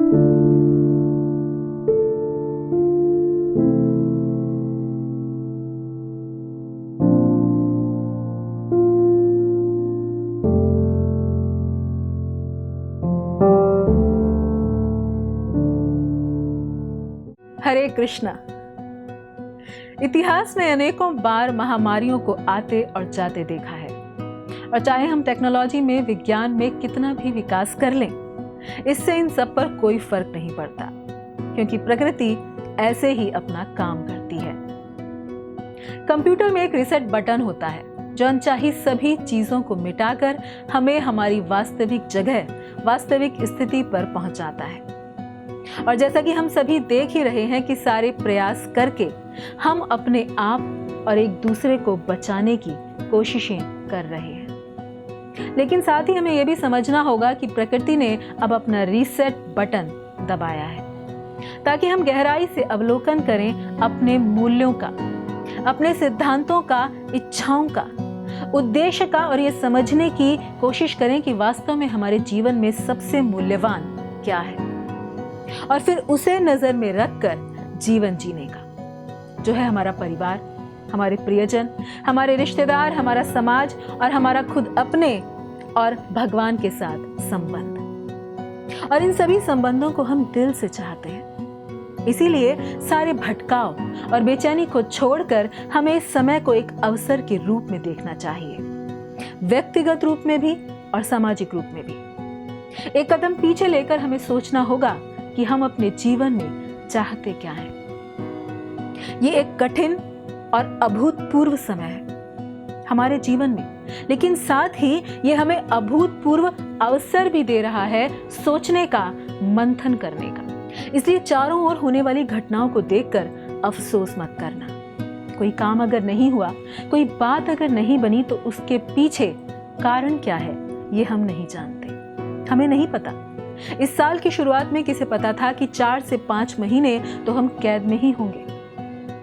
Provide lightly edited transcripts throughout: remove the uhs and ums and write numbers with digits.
हरे कृष्णा। इतिहास में अनेकों बार महामारियों को आते और जाते देखा है, और चाहे हम टेक्नोलॉजी में, विज्ञान में कितना भी विकास कर लें, इससे इन सब पर कोई फर्क नहीं पड़ता, क्योंकि प्रकृति ऐसे ही अपना काम करती है। कंप्यूटर में एक रीसेट बटन होता है जो अनचाही सभी चीजों को मिटाकर हमें हमारी वास्तविक जगह, वास्तविक स्थिति पर पहुंचाता है। और जैसा कि हम सभी देख ही रहे हैं कि सारे प्रयास करके हम अपने आप और एक दूसरे को बचाने की कोशिशें कर रहे हैं, लेकिन साथ ही हमें यह भी समझना होगा कि प्रकृति ने अब अपना रीसेट बटन दबाया है, ताकि हम गहराई से अवलोकन करें अपने मूल्यों का, अपने सिद्धांतों का, इच्छाओं का, उद्देश्य का, और ये समझने की कोशिश करें कि वास्तव में हमारे जीवन में सबसे मूल्यवान क्या है, और फिर उसे नजर में रखकर जीवन जीने का, जो है हमारा परिवार, हमारे प्रियजन, हमारे रिश्तेदार, हमारा समाज और हमारा खुद अपने और भगवान के साथ संबंध। और इन सभी संबंधों को हम दिल से चाहते हैं। इसीलिए सारे भटकाव और बेचैनी को छोड़कर हमें इस समय को एक अवसर के रूप में देखना चाहिए, व्यक्तिगत रूप में भी और सामाजिक रूप में भी। एक कदम पीछे लेकर हमें सोचना होगा कि हम अपने जीवन में चाहते क्या हैं। ये एक कठिन और अभूतपूर्व समय है हमारे जीवन में, लेकिन साथ ही ये हमें अभूतपूर्व अवसर भी दे रहा है सोचने का, मंथन करने का। इसलिए चारों ओर होने वाली घटनाओं को देखकर अफसोस मत करना। कोई काम अगर नहीं हुआ, कोई बात अगर नहीं बनी, तो उसके पीछे कारण क्या है ये हम नहीं जानते, हमें नहीं पता। इस साल की शुरुआत में किसे पता था कि 4 से 5 महीने तो हम कैद में ही होंगे।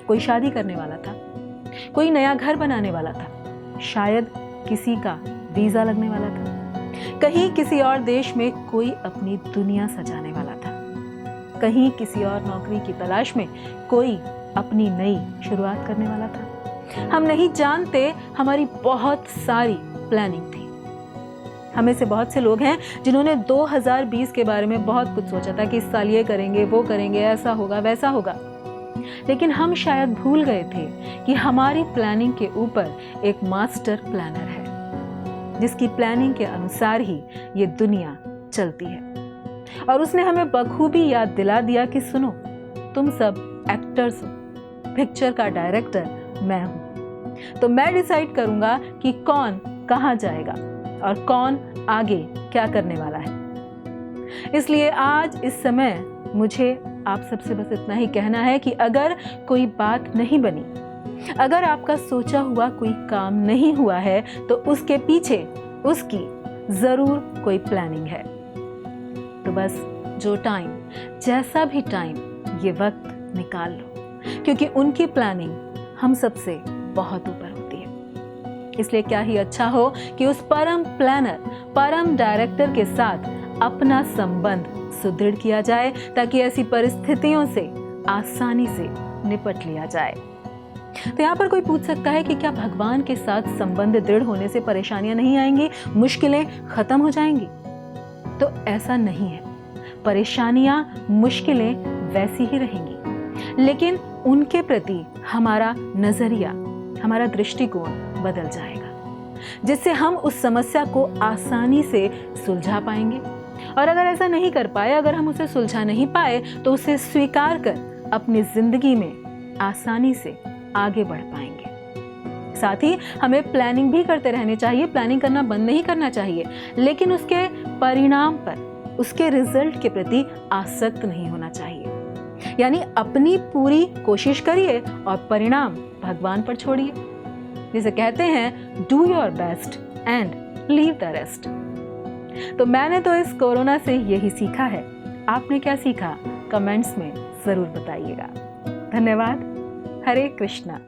कोई शादी करने वाला था, कोई नया घर बनाने वाला था, शायद किसी का वीजा लगने वाला था, कहीं किसी और देश में कोई अपनी दुनिया सजाने वाला था, कहीं किसी और नौकरी की तलाश में कोई अपनी नई शुरुआत करने वाला था। हम नहीं जानते, हमारी बहुत सारी प्लानिंग थी। हमें से बहुत से लोग हैं जिन्होंने 2020 के बारे में बहुत कुछ सोचा था कि इस साल ये करेंगे, वो करेंगे, ऐसा होगा, वैसा होगा, लेकिन हम शायद भूल गए थे कि हमारी प्लानिंग के ऊपर एक मास्टर प्लानर है, जिसकी प्लानिंग के अनुसार ही ये दुनिया चलती है। और उसने हमें बखूबी याद दिला दिया कि सुनो, तुम सब एक्टर्स हो, पिक्चर का डायरेक्टर मैं हूं, तो मैं डिसाइड करूंगा कि कौन कहां जाएगा और कौन आगे क्या करने वाला है। इसलिए आज इस समय मुझे आप सबसे बस इतना ही कहना है कि अगर कोई बात नहीं बनी, अगर आपका सोचा हुआ कोई काम नहीं हुआ है, तो उसके पीछे उसकी जरूर कोई प्लानिंग है। तो बस जो टाइम, जैसा भी टाइम, ये वक्त निकाल लो, क्योंकि उनकी प्लानिंग हम सबसे बहुत ऊपर होती है। इसलिए क्या ही अच्छा हो कि उस परम प्लानर, परम डायरेक्टर के साथ अपना संबंध सुदृढ़ किया जाए, ताकि ऐसी परिस्थितियों से आसानी से निपट लिया जाए। तो यहाँ पर कोई पूछ सकता है कि क्या भगवान के साथ संबंध दृढ़ होने से परेशानियां नहीं आएंगी, मुश्किलें खत्म हो जाएंगी? तो ऐसा नहीं है। परेशानियां, मुश्किलें वैसी ही रहेंगी, लेकिन उनके प्रति हमारा नजरिया, हमारा दृष्टिकोण बदल जाएगा, जिससे हम उस समस्या को आसानी से सुलझा पाएंगे। और अगर ऐसा नहीं कर पाए, अगर हम उसे सुलझा नहीं पाए, तो उसे स्वीकार कर अपनी जिंदगी में आसानी से आगे बढ़ पाएंगे। साथ ही हमें प्लानिंग भी करते रहने चाहिए, प्लानिंग करना बंद नहीं करना चाहिए, लेकिन उसके परिणाम पर, उसके रिजल्ट के प्रति आसक्त नहीं होना चाहिए। यानी अपनी पूरी कोशिश करिए और परिणाम भगवान पर छोड़िए। जिसे कहते हैं do your best and leave the rest. तो मैंने तो इस कोरोना से यही सीखा है। आपने क्या सीखा? कमेंट्स में जरूर बताइएगा। धन्यवाद। हरे कृष्णा।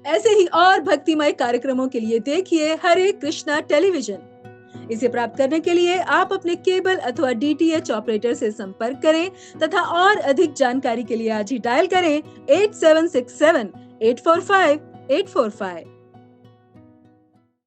ऐसे ही और भक्तिमय कार्यक्रमों के लिए देखिए हरे कृष्णा टेलीविजन। इसे प्राप्त करने के लिए आप अपने केबल अथवा डीटीएच ऑपरेटर से संपर्क करें तथा और अधिक जानकारी के लिए आज ही डायल करें 8767 845 845।